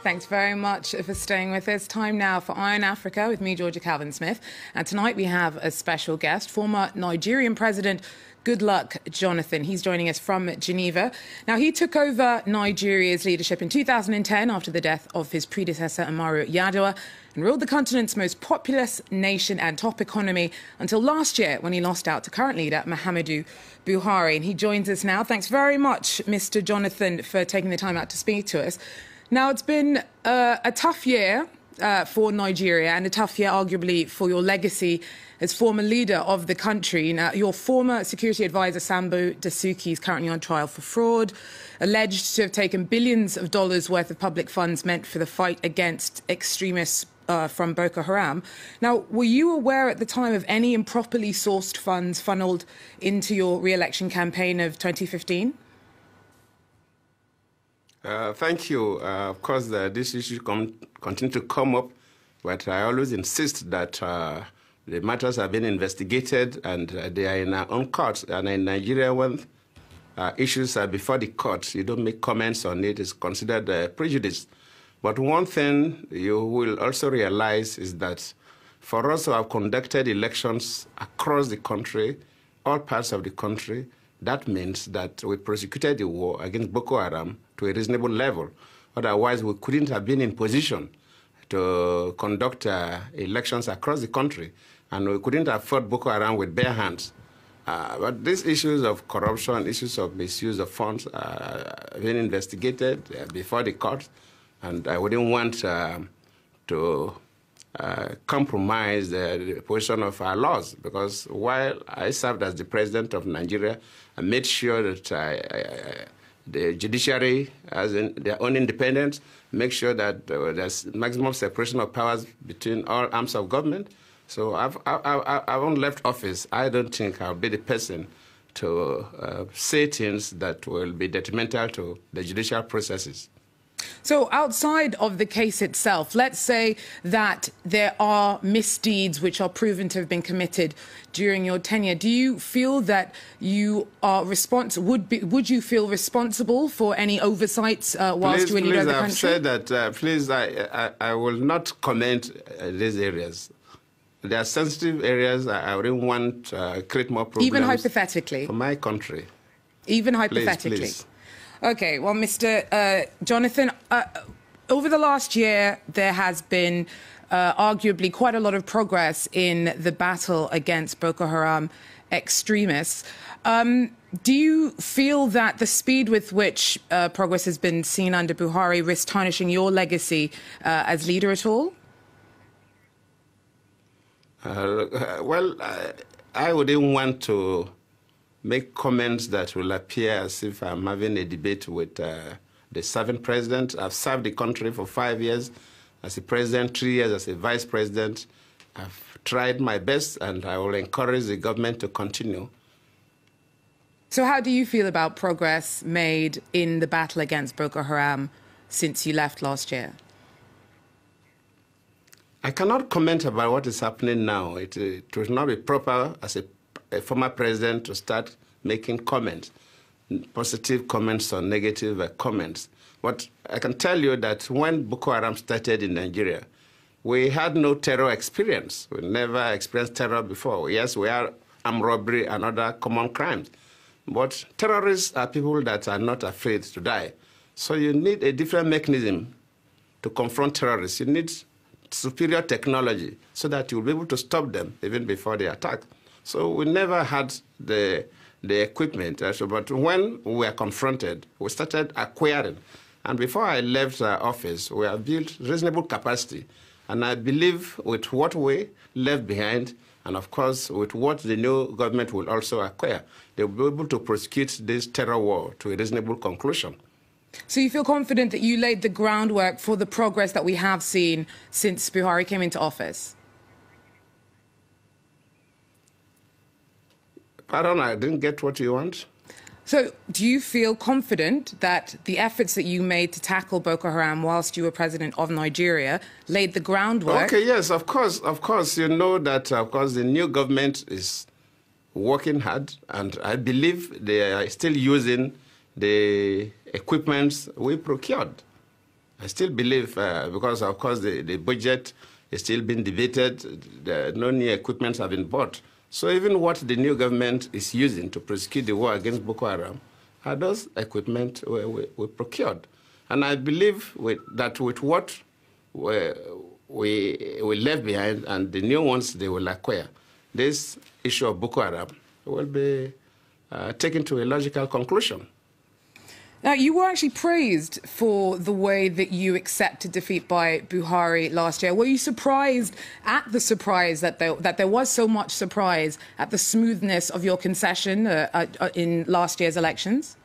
Thanks very much for staying with us. Time now for Eye on Africa with me, Georgia Calvin-Smith. And tonight we have a special guest, former Nigerian President Goodluck Jonathan. He's joining us from Geneva. Now, he took over Nigeria's leadership in 2010 after the death of his predecessor, Umaru Yar'Adua, and ruled the continent's most populous nation and top economy until last year when he lost out to current leader Muhammadu Buhari. And he joins us now. Thanks very much, Mr. Jonathan, for taking the time out to speak to us. Now, it's been a tough year for Nigeria and a tough year, arguably, for your legacy as former leader of the country. Now, your former security advisor, Sambo Dasuki, is currently on trial for fraud, alleged to have taken billions of dollars worth of public funds meant for the fight against extremists from Boko Haram. Now, were you aware at the time of any improperly sourced funds funneled into your re-election campaign of 2015? Thank you. Of course, this issue continue to come up, but I always insist that the matters have been investigated and they are in our own courts. And in Nigeria, when issues are before the courts, you don't make comments on it. It's considered prejudice. But one thing you will also realize is that for us to have conducted elections across the country, all parts of the country, that means that we prosecuted the war against Boko Haram to a reasonable level. Otherwise, we couldn't have been in position to conduct elections across the country, and we couldn't have fought Boko Haram with bare hands. But these issues of corruption, issues of misuse of funds have been investigated before the court, and I wouldn't want to compromise the position of our laws, because while I served as the president of Nigeria, I made sure that the judiciary has their own independence, make sure that there's maximum separation of powers between all arms of government. So I haven't left office. I don't think I'll be the person to say things that will be detrimental to the judicial processes. So outside of the case itself, let's say that there are misdeeds which are proven to have been committed during your tenure. Do you feel that you are would you feel responsible for any oversights whilst you were leader of the country? I've said that, please, I will not comment these areas. There are sensitive areas. I wouldn't want to create more problems. Even hypothetically? For my country. Even hypothetically? Please. OK, well, Mr. Jonathan, over the last year, there has been arguably quite a lot of progress in the battle against Boko Haram extremists. Do you feel that the speed with which progress has been seen under Buhari risks tarnishing your legacy as leader at all? Well, I wouldn't want to make comments that will appear as if I'm having a debate with the serving president. I've served the country for 5 years as a president, 3 years as a vice president. I've tried my best, and I will encourage the government to continue. So how do you feel about progress made in the battle against Boko Haram since you left last year? I cannot comment about what is happening now. It would not be proper as a former president to start making comments, positive comments or negative comments. But I can tell you that when Boko Haram started in Nigeria, we had no terror experience. We never experienced terror before. Yes, we had armed robbery and other common crimes. But terrorists are people that are not afraid to die. So you need a different mechanism to confront terrorists. You need superior technology so that you'll be able to stop them even before they attack. So we never had the equipment. But when we were confronted, we started acquiring. And before I left office, we have built reasonable capacity. And I believe with what we left behind, and of course with what the new government will also acquire, they will be able to prosecute this terror war to a reasonable conclusion. So you feel confident that you laid the groundwork for the progress that we have seen since Buhari came into office? Pardon, I didn't get what you want. So do you feel confident that the efforts that you made to tackle Boko Haram whilst you were president of Nigeria laid the groundwork? Okay, yes, of course. Of course, you know that, of course, the new government is working hard, and I believe they are still using the equipment we procured. I still believe, because of course the budget is still being debated, no new equipment have been bought. So even what the new government is using to prosecute the war against Boko Haram, are those equipment were procured. And I believe that with what we left behind and the new ones they will acquire, this issue of Boko Haram will be taken to a logical conclusion. Now, you were actually praised for the way that you accepted defeat by Buhari last year. Were you surprised at the surprise that there was so much surprise at the smoothness of your concession in last year's elections?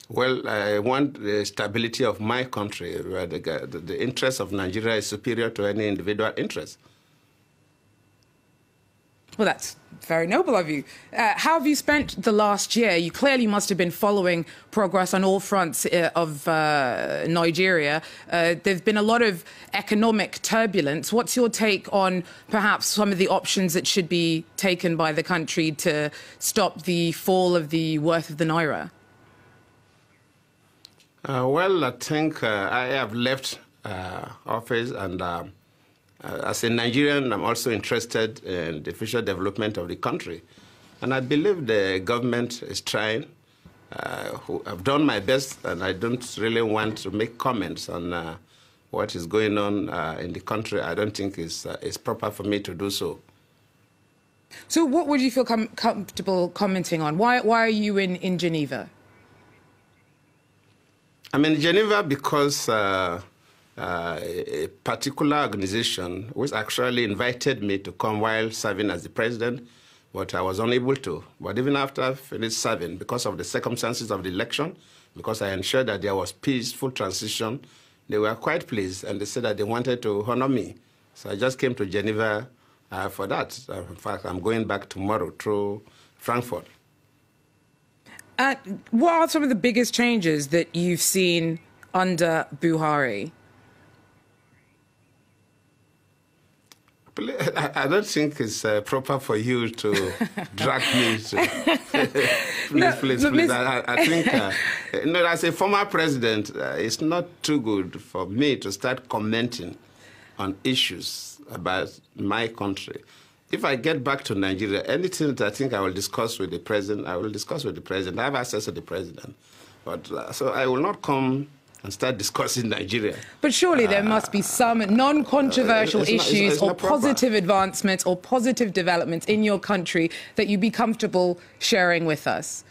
Well, I want the stability of my country, where the interest of Nigeria is superior to any individual interest. Well, that's very noble of you. How have you spent the last year? You clearly must have been following progress on all fronts of Nigeria. There's been a lot of economic turbulence. What's your take on perhaps some of the options that should be taken by the country to stop the fall of the worth of the naira? Well, I think I have left office, and as a Nigerian, I'm also interested in the future development of the country. And I believe the government is trying. I've done my best, and I don't really want to make comments on what is going on in the country. I don't think it's proper for me to do so. So what would you feel comfortable commenting on? Why are you in Geneva? I'm in Geneva because a particular organization which actually invited me to come while serving as the president, but I was unable to. But even after I finished serving, because of the circumstances of the election, because I ensured that there was peaceful transition, they were quite pleased, and they said that they wanted to honor me. So I just came to Geneva for that. In fact, I'm going back tomorrow through Frankfurt. What are some of the biggest changes that you've seen under Buhari? I don't think it's proper for you to drag me to... please. I think, as a former president, it's not too good for me to start commenting on issues about my country. If I get back to Nigeria, anything that I think I will discuss with the president, I will discuss with the president. I have access to the president. But so I will not come and start discussing Nigeria. But surely there must be some non-controversial issues or positive advancements or positive developments in your country that you'd be comfortable sharing with us.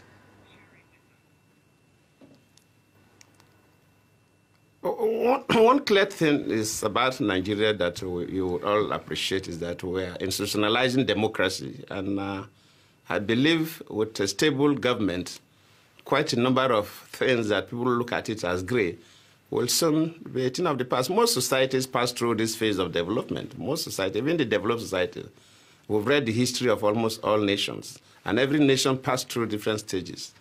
One clear thing is about Nigeria that you would all appreciate is that we are institutionalizing democracy. And I believe with a stable government, quite a number of things that people look at it as grey will soon be a thing of the past. Most societies pass through this phase of development. Most societies, even the developed society, we've read the history of almost all nations, and every nation passed through different stages.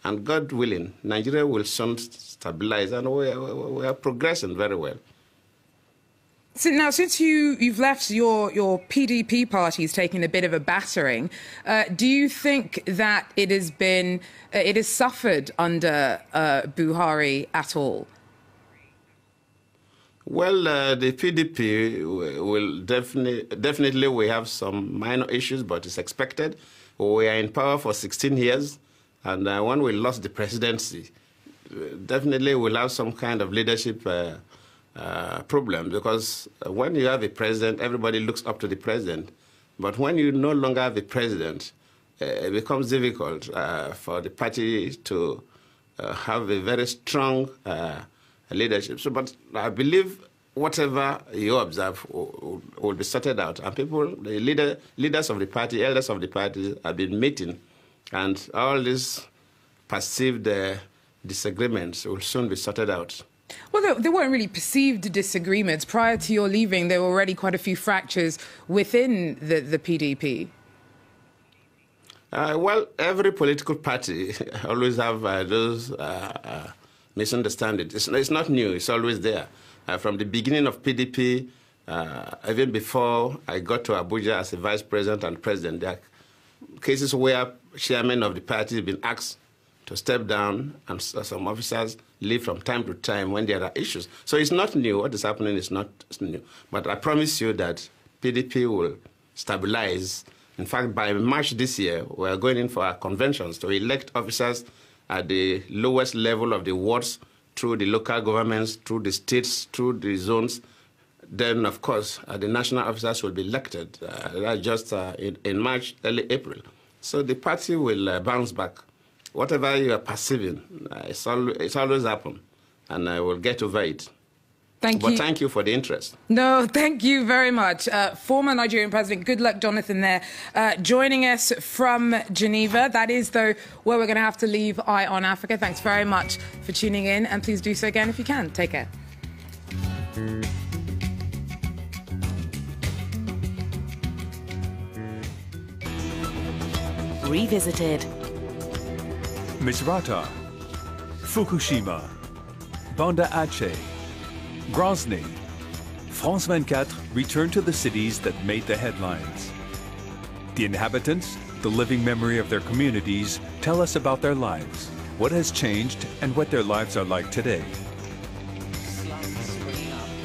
And God willing, Nigeria will soon stabilize, and we are progressing very well. So now, since you've left your PDP party is taking a bit of a battering, do you think that it has suffered under Buhari at all? Well, the PDP will definitely we have some minor issues, but it's expected. We are in power for 16 years, and when we lost the presidency, definitely we'll have some kind of leadership problem, because when you have a president, everybody looks up to the president. But when you no longer have a president, it becomes difficult for the party to have a very strong leadership. So, but I believe whatever you observe will be sorted out. And people, the leaders of the party, elders of the party have been meeting, and all these perceived disagreements will soon be sorted out. Well, there weren't really perceived disagreements. Prior to your leaving, there were already quite a few fractures within the PDP. Well, every political party always have those misunderstandings. It's not new. It's always there. From the beginning of PDP, even before I got to Abuja as a vice president and president, there are cases where chairmen of the party have been asked to step down, and some officers leave from time to time when there are issues. So it's not new. What is happening is not new. But I promise you that PDP will stabilize. In fact, by March this year, we are going in for our conventions to elect officers at the lowest level of the wards, through the local governments, through the states, through the zones. Then, of course, the national officers will be elected just in March, early April. So the party will bounce back. Whatever you are perceiving, it's always happened, and I will get over it. Thank you. But thank you for the interest. No, thank you very much. Former Nigerian President Goodluck Jonathan there, joining us from Geneva. That is, though, where we're going to have to leave Eye on Africa. Thanks very much for tuning in, and please do so again if you can. Take care. Revisited. Misrata, Fukushima, Banda Aceh, Grozny. France 24 returned to the cities that made the headlines. The inhabitants, the living memory of their communities, tell us about their lives, what has changed, and what their lives are like today.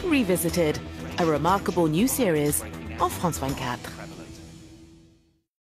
Revisited, a remarkable new series on France 24.